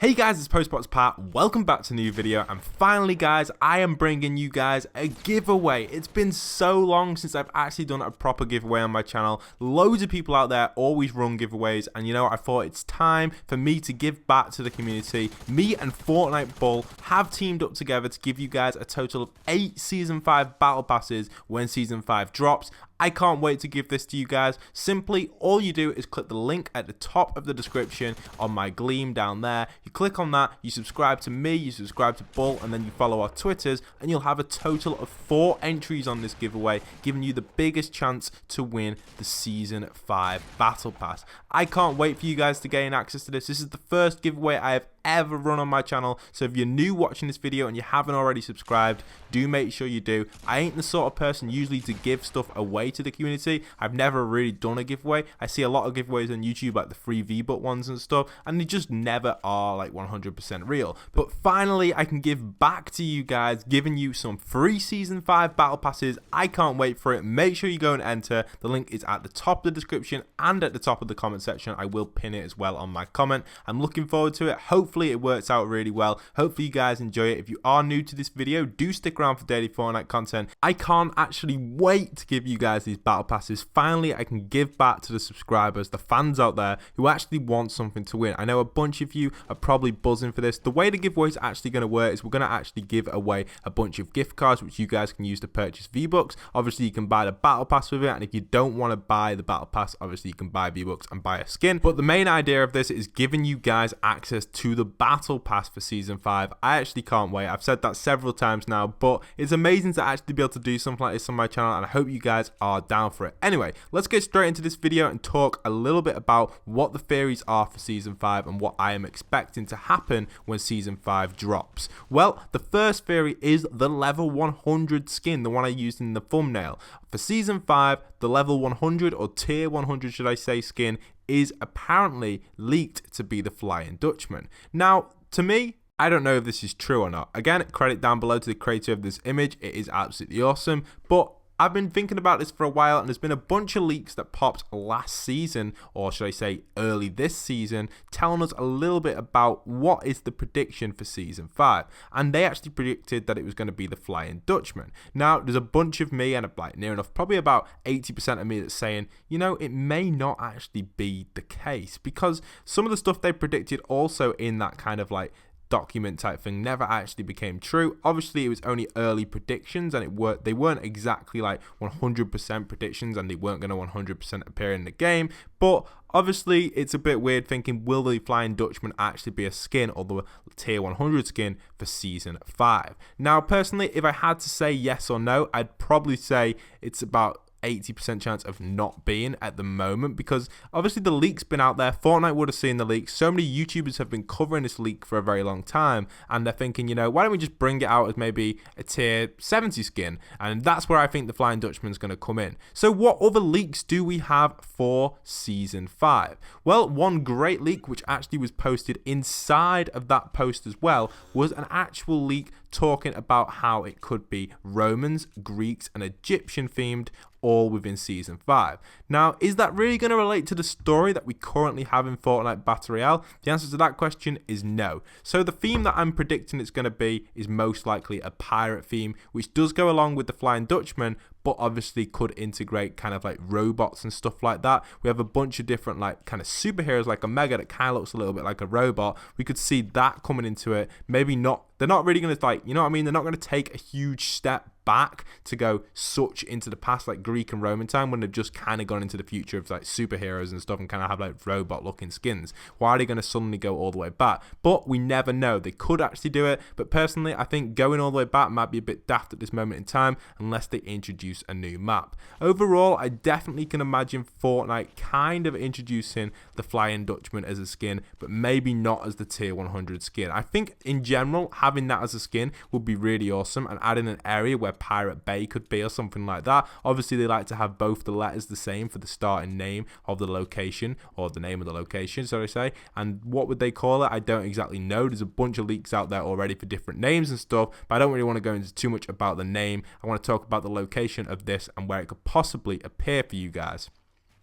Hey guys, it's postboxpat. Welcome back to a new video, and finally guys, I am bringing you guys a giveaway. It's been so long since I've actually done a proper giveaway on my channel. Loads of people out there always run giveaways, and you know, I thought it's time for me to give back to the community. Me and Fortnite Bull have teamed up together to give you guys a total of 8 Season 5 Battle Passes when Season 5 drops. I can't wait to give this to you guys. Simply, all you do is click the link at the top of the description on my Gleam down there. You click on that, you subscribe to me, you subscribe to Bull, and then you follow our Twitters, and you'll have a total of 4 entries on this giveaway, giving you the biggest chance to win the Season 5 Battle Pass. I can't wait for you guys to gain access to this. This is the first giveaway I have ever run on my channel, so if you're new watching this video and you haven't already subscribed, do make sure you do. I ain't the sort of person usually to give stuff away to the community. I've never really done a giveaway. I see a lot of giveaways on YouTube, like the free V-Buck ones and stuff, and they just never are like 100% real. But finally, I can give back to you guys, giving you some free Season 5 Battle Passes. I can't wait for it. Make sure you go and enter. The link is at the top of the description and at the top of the comment section. I will pin it as well on my comment. I'm looking forward to it. Hopefully it works out really well. Hopefully you guys enjoy it. If you are new to this video, do stick around for daily Fortnite content. I can't actually wait to give you guys these battle passes. Finally, I can give back to the subscribers, the fans out there who actually want something to win. I know a bunch of you are probably buzzing for this. The way the giveaway is actually going to work is we're going to actually give away a bunch of gift cards which you guys can use to purchase V-Bucks. Obviously you can buy the battle pass with it, and if you don't want to buy the battle pass, obviously you can buy V-Bucks and buy a skin. But the main idea of this is giving you guys access to the battle pass for Season 5. I actually can't wait. I've said that several times now, but it's amazing to actually be able to do something like this on my channel, and I hope you guys are down for it. Anyway, let's get straight into this video and talk a little bit about what the theories are for Season 5 and what I am expecting to happen when Season 5 drops. Well, the first theory is the level 100 skin, the one I used in the thumbnail. For Season 5, the level 100, or tier 100 should I say, skin is apparently leaked to be the Flying Dutchman. Now, to me, I don't know if this is true or not. Again, credit down below to the creator of this image. It is absolutely awesome, but I've been thinking about this for a while, and there's been a bunch of leaks that popped last season, or should I say early this season, telling us a little bit about what is the prediction for Season 5. And they actually predicted that it was going to be the Flying Dutchman. Now, there's a bunch of me, and like near enough, probably about 80% of me that's saying, you know, it may not actually be the case, because some of the stuff they predicted also in that kind of like document type thing never actually became true. Obviously it was only early predictions, and they weren't exactly like 100% predictions, and they weren't going to 100% appear in the game. But obviously it's a bit weird thinking, will the Flying Dutchman actually be a skin, or the tier 100 skin for Season 5? Now personally, if I had to say yes or no, I'd probably say it's about 80% chance of not being at the moment, because obviously the leak's been out there. Fortnite would have seen the leak. So many YouTubers have been covering this leak for a very long time, and they're thinking, you know, why don't we just bring it out as maybe a tier 70 skin? And that's where I think the Flying Dutchman's going to come in. So what other leaks do we have for Season 5? Well, one great leak, which actually was posted inside of that post as well, was an actual leak talking about how it could be Romans, Greeks, and Egyptian themed, all within Season 5. Now, is that really going to relate to the story that we currently have in Fortnite Battle Royale? The answer to that question is no. So the theme that I'm predicting it's going to be is most likely a pirate theme, which does go along with the Flying Dutchman, but obviously could integrate kind of like robots and stuff like that. We have a bunch of different like kind of superheroes, like Omega, that kind of looks a little bit like a robot. We could see that coming into it. Maybe not. They're not really going to, like, you know what I mean? They're not going to take a huge step back to go such into the past like Greek and Roman time, when they've just kind of gone into the future of like superheroes and stuff and kind of have like robot looking skins. Why are they going to suddenly go all the way back? But we never know. They could actually do it, but personally I think going all the way back might be a bit daft at this moment in time, unless they introduce a new map. Overall, I definitely can imagine Fortnite kind of introducing the Flying Dutchman as a skin, but maybe not as the tier 100 skin. I think in general having that as a skin would be really awesome, and adding an area where Pirate Bay could be or something like that. Obviously they like to have both the letters the same for the starting name of the location, or the name of the location, so to say. And what would they call it? I don't exactly know. There's a bunch of leaks out there already for different names and stuff, but I don't really want to go into too much about the name. I want to talk about the location of this and where it could possibly appear for you guys.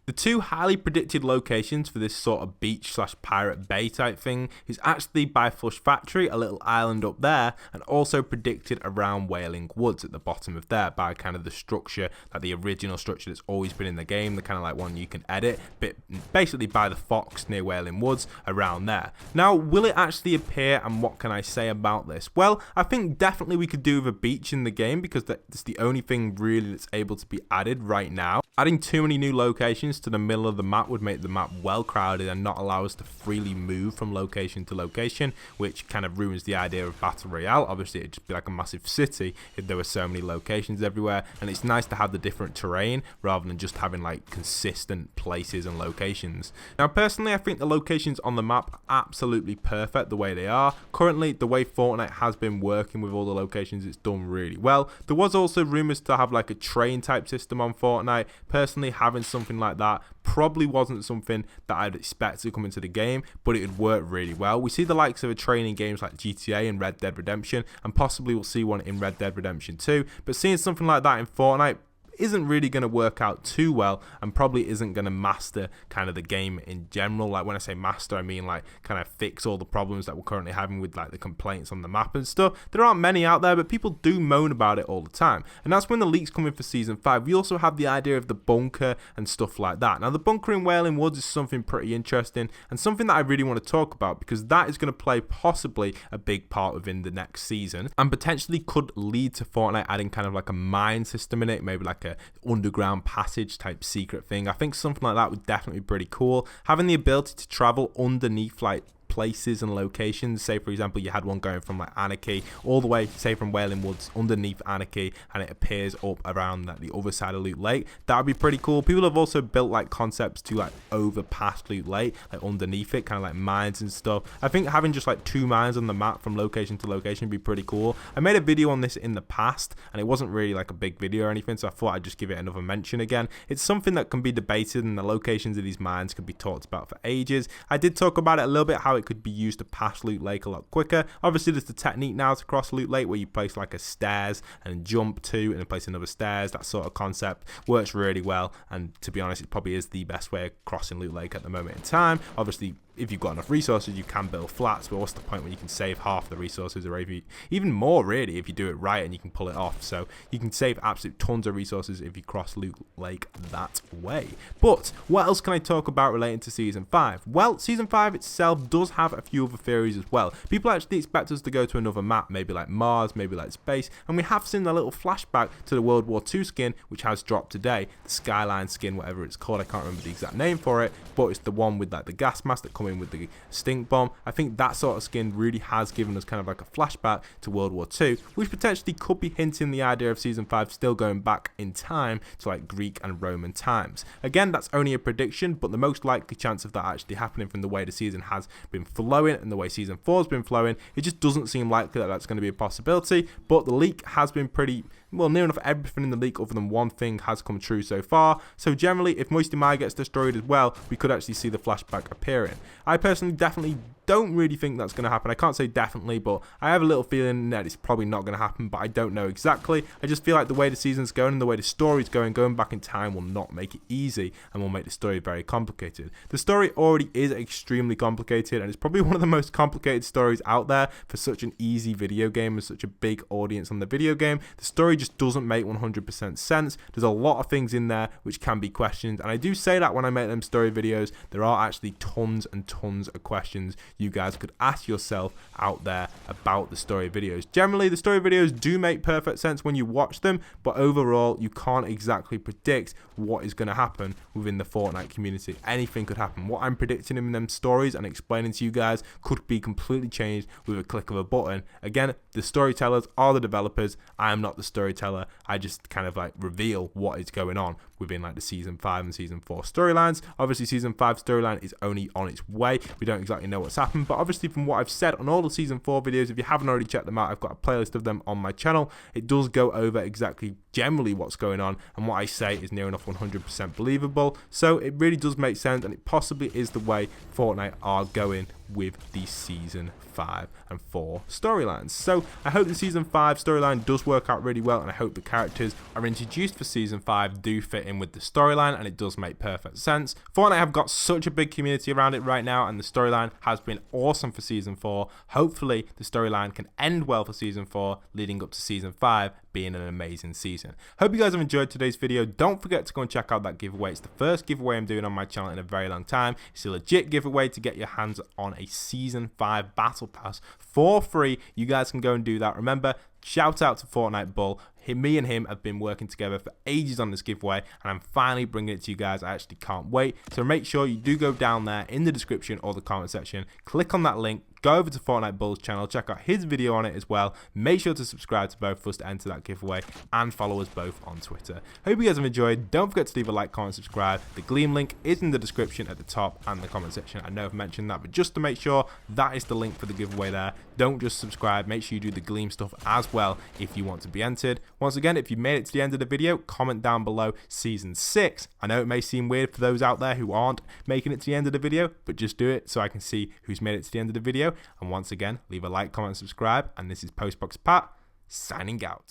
The two highly predicted locations for this sort of beach slash pirate bay type thing is actually by Flush Factory, a little island up there, and also predicted around Wailing Woods at the bottom of there by kind of the structure, like the original structure that's always been in the game, the kind of like one you can edit, but basically by the fox near Wailing Woods around there. Now, will it actually appear, and what can I say about this? Well, I think definitely we could do with a beach in the game because that's the only thing really that's able to be added right now. Adding too many new locations to the middle of the map would make the map well crowded and not allow us to freely move from location to location, which kind of ruins the idea of Battle Royale. Obviously, it'd just be like a massive city if there were so many locations everywhere, and it's nice to have the different terrain rather than just having like consistent places and locations. Now, personally, I think the locations on the map are absolutely perfect the way they are. Currently, the way Fortnite has been working with all the locations, it's done really well. There was also rumors to have like a train type system on Fortnite. Personally, having something like that probably wasn't something that I'd expect to come into the game, but it would work really well. We see the likes of a train in games like GTA and Red Dead Redemption, and possibly we'll see one in Red Dead Redemption 2, but seeing something like that in Fortnite isn't really going to work out too well, and probably isn't going to master kind of the game in general. Like when I say master, I mean like kind of fix all the problems that we're currently having with like the complaints on the map and stuff. There aren't many out there, but people do moan about it all the time, and that's when the leaks come in for season 5. We also have the idea of the bunker and stuff like that. Now the bunker in Wailing Woods is something pretty interesting and something that I really want to talk about because that is going to play possibly a big part within the next season and potentially could lead to Fortnite adding kind of like a mine system in it, maybe like a underground passage type secret thing. I think something like that would definitely be pretty cool. Having the ability to travel underneath like places and locations, say for example you had one going from like Anarchy all the way, say from Wailing Woods underneath Anarchy, and it appears up around like the other side of Loot Lake. That would be pretty cool. People have also built like concepts to like overpass Loot Lake, like underneath it, kind of like mines and stuff. I think having just like 2 mines on the map from location to location would be pretty cool. I made a video on this in the past and it wasn't really like a big video or anything, so I thought I'd just give it another mention again. It's something that can be debated and the locations of these mines could be talked about for ages. I did talk about it a little bit, how it could be used to pass Loot Lake a lot quicker. Obviously there's the technique now to cross Loot Lake where you place like a stairs and jump to and then place another stairs. That sort of concept works really well, and to be honest it probably is the best way of crossing Loot Lake at the moment in time. Obviously if you've got enough resources you can build flats, but what's the point when you can save half the resources, or even more really if you do it right and you can pull it off. So you can save absolute tons of resources if you cross Loot Lake that way. But what else can I talk about relating to season 5? Well, season 5 itself does have a few other theories as well. People actually expect us to go to another map, maybe like Mars, maybe like space, and we have seen a little flashback to the World War II skin which has dropped today, the Skyline skin, whatever it's called. I can't remember the exact name for it, but it's the one with like the gas mask that come in with the stink bomb. I think that sort of skin really has given us kind of like a flashback to World War II, which potentially could be hinting the idea of season 5 still going back in time to like Greek and Roman times. Again, that's only a prediction, but the most likely chance of that actually happening from the way the season has been flowing and the way season 4 has been flowing, it just doesn't seem likely that that's going to be a possibility. But the leak has been pretty, well, near enough everything in the leak other than one thing has come true so far. So generally, if Moisty Mire gets destroyed as well, we could actually see the flashback appearing. I personally definitely don't really think that's going to happen. I can't say definitely, but I have a little feeling that it's probably not going to happen, but I don't know exactly. I just feel like the way the season's going and the way the story's going back in time will not make it easy and will make the story very complicated. The story already is extremely complicated, and it's probably one of the most complicated stories out there for such an easy video game and such a big audience on the video game. The story just doesn't make 100% sense. There's a lot of things in there which can be questioned, and I do say that when I make them story videos, there are actually tons and tons of questions you guys could ask yourself out there about the story videos. Generally, the story videos do make perfect sense when you watch them, but overall, you can't exactly predict what is going to happen within the Fortnite community. Anything could happen. What I'm predicting in them stories and explaining to you guys could be completely changed with a click of a button. Again, the storytellers are the developers. I am not the storyteller. I just kind of like reveal what is going on within like the season 5 and season 4 storylines. Obviously, season 5 storyline is only on its way. We don't exactly know what's happened, but obviously from what I've said on all the season 4 videos, if you haven't already checked them out, I've got a playlist of them on my channel. It does go over exactly generally what's going on, and what I say is near enough 100% believable. So it really does make sense, and it possibly is the way Fortnite are going with the season 5 and 4 storylines. So I hope the season 5 storyline does work out really well, and I hope the characters are introduced for season 5 do fit in with the storyline, and it does make perfect sense. Fortnite have got such a big community around it right now, and the storyline has been awesome for season 4. Hopefully the storyline can end well for season 4, leading up to season 5 being an amazing season. Hope you guys have enjoyed today's video. Don't forget to go and check out that giveaway. It's the first giveaway I'm doing on my channel in a very long time. It's a legit giveaway to get your hands on a season 5 battle pass for free. You guys can go and do that. Remember, shout out to Fortnite Bull. Me and him have been working together for ages on this giveaway, and I'm finally bringing it to you guys. I actually can't wait. So make sure you do go down there in the description or the comment section, click on that link, go over to Fortnite Bull's channel, check out his video on it as well. Make sure to subscribe to both for us to enter that giveaway, and follow us both on Twitter. Hope you guys have enjoyed. Don't forget to leave a like, comment, subscribe. The Gleam link is in the description at the top and the comment section. I know I've mentioned that, but just to make sure, that is the link for the giveaway there. Don't just subscribe, make sure you do the Gleam stuff as well if you want to be entered. Once again, if you made it to the end of the video, comment down below season 6. I know it may seem weird for those out there who aren't making it to the end of the video, but just do it so I can see who's made it to the end of the video. And once again, leave a like, comment, subscribe. And this is postboxpat signing out.